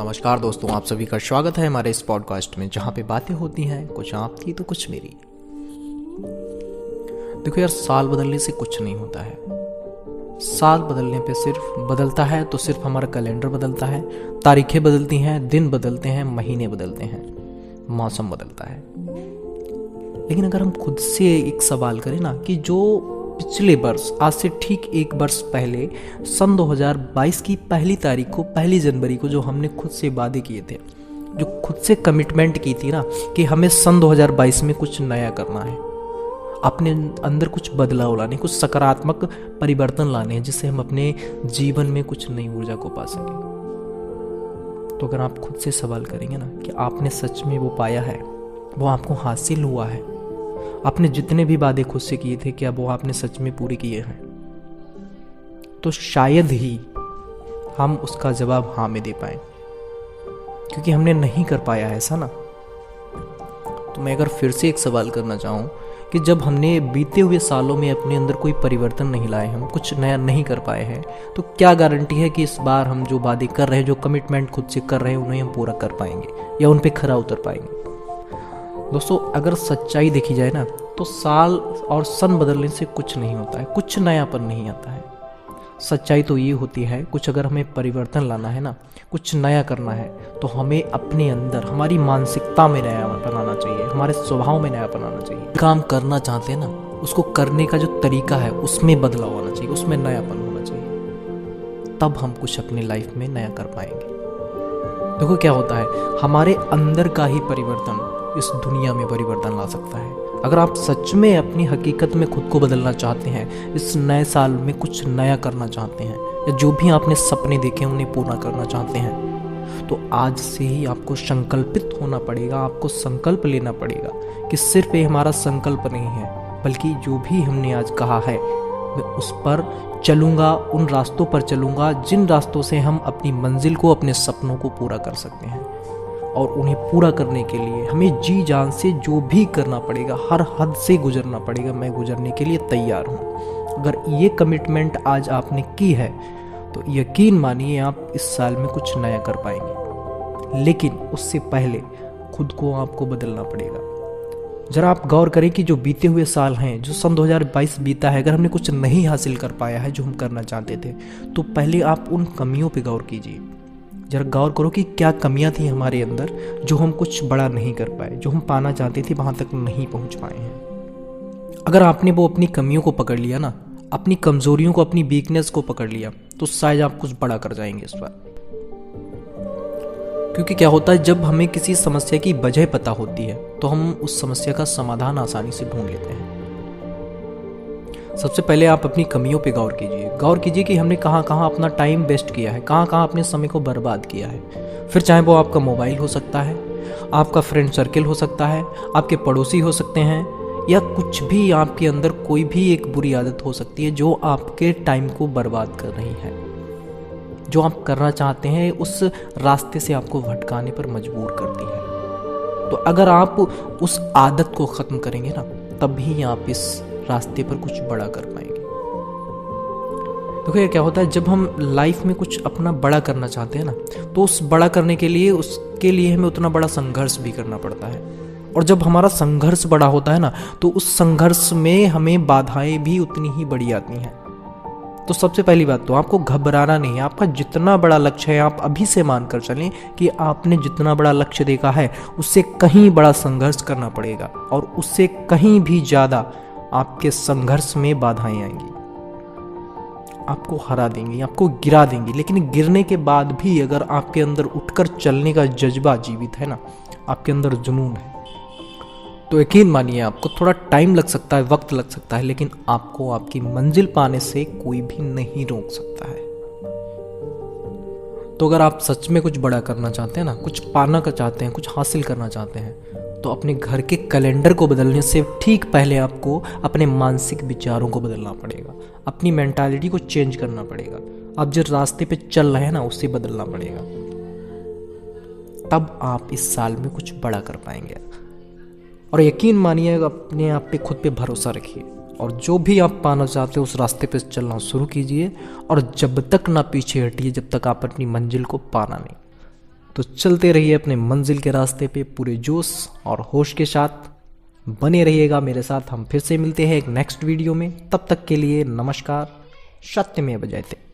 नमस्कार दोस्तों, आप सभी का स्वागत है हमारे इस पॉडकास्ट में, जहाँ पे बातें होती हैं कुछ आपकी तो कुछ मेरी। देखो यार, साल बदलने से कुछ नहीं होता है। साल बदलने पे सिर्फ बदलता है तो सिर्फ हमारा कैलेंडर बदलता है, तारीखें बदलती हैं, दिन बदलते हैं, महीने बदलते हैं, मौसम बदलता है। लेकिन अगर हम खुद से एक सवाल करें ना कि जो पिछले वर्ष, आज से ठीक एक वर्ष पहले सन 2022 की पहली तारीख को, पहली जनवरी को, जो हमने खुद से वादे किए थे, जो खुद से कमिटमेंट की थी ना कि हमें सन 2022 में कुछ नया करना है, अपने अंदर कुछ बदलाव लाने, कुछ सकारात्मक परिवर्तन लाने हैं, जिससे हम अपने जीवन में कुछ नई ऊर्जा को पा सकें। तो अगर आप खुद से सवाल करेंगे ना कि आपने सच में वो पाया है, वो आपको हासिल हुआ है, आपने जितने भी वादे खुद से किए थे क्या वो आपने सच में पूरे किए हैं, तो शायद ही हम उसका जवाब हाँ में दे पाए, क्योंकि हमने नहीं कर पाया है, ऐसा ना। तो मैं अगर फिर से एक सवाल करना चाहूँ कि जब हमने बीते हुए सालों में अपने अंदर कोई परिवर्तन नहीं लाए, हम कुछ नया नहीं कर पाए हैं, तो क्या गारंटी है कि इस बार हम जो वादे कर रहे हैं, जो कमिटमेंट खुद से कर रहे हैं, उन्हें हम पूरा कर पाएंगे या उन पे खरा उतर पाएंगे। दोस्तों, अगर सच्चाई देखी जाए ना तो साल और सन बदलने से कुछ नहीं होता है, कुछ नयापन नहीं आता है। सच्चाई तो ये होती है, कुछ अगर हमें परिवर्तन लाना है ना, कुछ नया करना है, तो हमें अपने अंदर, हमारी मानसिकता में नया बनाना चाहिए, हमारे स्वभाव में नया बनाना चाहिए। काम करना चाहते हैं ना, उसको करने का जो तरीका है उसमें बदलाव आना चाहिए, उसमें नयापन होना चाहिए, तब हम कुछ अपनी लाइफ में नया कर पाएंगे। देखो क्या होता है, हमारे अंदर का ही परिवर्तन इस दुनिया में परिवर्तन ला सकता है। अगर आप सच में अपनी हकीकत में खुद को बदलना चाहते हैं, इस नए साल में कुछ नया करना चाहते हैं, या जो भी आपने सपने देखे हैं उन्हें पूरा करना चाहते हैं, तो आज से ही आपको संकल्पित होना पड़ेगा, आपको संकल्प लेना पड़ेगा कि सिर्फ ये हमारा संकल्प नहीं है, बल्कि जो भी हमने आज कहा है मैं उस पर चलूँगा, उन रास्तों पर चलूँगा जिन रास्तों से हम अपनी मंजिल को, अपने सपनों को पूरा कर सकते हैं। और उन्हें पूरा करने के लिए हमें जी जान से जो भी करना पड़ेगा, हर हद से गुजरना पड़ेगा, मैं गुजरने के लिए तैयार हूँ। अगर ये कमिटमेंट आज आपने की है तो यकीन मानिए आप इस साल में कुछ नया कर पाएंगे। लेकिन उससे पहले खुद को आपको बदलना पड़ेगा। जरा आप गौर करें कि जो बीते हुए साल हैं, जो सन 2022 बीता है, अगर हमने कुछ नहीं हासिल कर पाया है जो हम करना चाहते थे, तो पहले आप उन कमियों पे गौर कीजिए। जरा गौर करो कि क्या कमियां थी हमारे अंदर जो हम कुछ बड़ा नहीं कर पाए, जो हम पाना चाहते थे वहां तक नहीं पहुंच पाए हैं। अगर आपने वो अपनी कमियों को पकड़ लिया ना, अपनी कमजोरियों को, अपनी वीकनेस को पकड़ लिया, तो शायद आप कुछ बड़ा कर जाएंगे इस बार। क्योंकि क्या होता है, जब हमें किसी समस्या की वजह पता होती है तो हम उस समस्या का समाधान आसानी से ढूंढ लेते हैं। सबसे पहले आप अपनी कमियों पे गौर कीजिए कि हमने कहाँ कहाँ अपना टाइम वेस्ट किया है, कहाँ कहाँ अपने समय को बर्बाद किया है। फिर चाहे वो आपका मोबाइल हो सकता है, आपका फ्रेंड सर्किल हो सकता है, आपके पड़ोसी हो सकते हैं, या कुछ भी आपके अंदर कोई भी एक बुरी आदत हो सकती है जो आपके टाइम को बर्बाद कर रही है, जो आप करना चाहते हैं उस रास्ते से आपको भटकाने पर मजबूर करती है। तो अगर आप उस आदत को ख़त्म करेंगे ना, तभी आप इस रास्ते पर कुछ बड़ा कर पाएंगे। देखो ये क्या होता है, जब हम लाइफ में कुछ अपना बड़ा करना चाहते हैं ना, तो उस बड़ा करने के लिए, उसके लिए हमें उतना बड़ा संघर्ष भी करना पड़ता है। और जब हमारा संघर्ष बड़ा होता है ना, तो उस संघर्ष में हमें बाधाएं भी उतनी ही बड़ी आती हैं। तो सबसे पहली बात तो आपको घबराना नहीं है। आपका जितना बड़ा लक्ष्य है, आप अभी से मानकर चलें कि आपने जितना बड़ा लक्ष्य देखा है उससे कहीं बड़ा संघर्ष करना पड़ेगा, और उससे कहीं भी ज़्यादा आपके संघर्ष में बाधाएं आएंगी, आपको हरा देंगी, आपको गिरा देंगी। लेकिन गिरने के बाद भी अगर आपके अंदर उठकर चलने का जज्बा जीवित है ना, आपके अंदर जुनून है, तो यकीन मानिए आपको थोड़ा टाइम लग सकता है, वक्त लग सकता है, लेकिन आपको आपकी मंजिल पाने से कोई भी नहीं रोक सकता है। तो अगर आप सच में कुछ बड़ा करना चाहते हैं ना, कुछ पाना का चाहते हैं, कुछ हासिल करना चाहते हैं, तो अपने घर के कैलेंडर को बदलने से ठीक पहले आपको अपने मानसिक विचारों को बदलना पड़ेगा, अपनी मेंटालिटी को चेंज करना पड़ेगा। आप जिस रास्ते पे चल रहे हैं ना, उससे बदलना पड़ेगा, तब आप इस साल में कुछ बड़ा कर पाएंगे। और यकीन मानिए, अपने आप पे, खुद पे भरोसा रखिए, और जो भी आप पाना चाहते हो उस रास्ते पे चलना शुरू कीजिए, और जब तक ना पीछे हटिए जब तक आप अपनी मंजिल को पाना नहीं। तो चलते रहिए अपने मंजिल के रास्ते पे पूरे जोश और होश के साथ। बने रहिएगा मेरे साथ। हम फिर से मिलते हैं एक नेक्स्ट वीडियो में। तब तक के लिए नमस्कार। सत्यमेव जयते।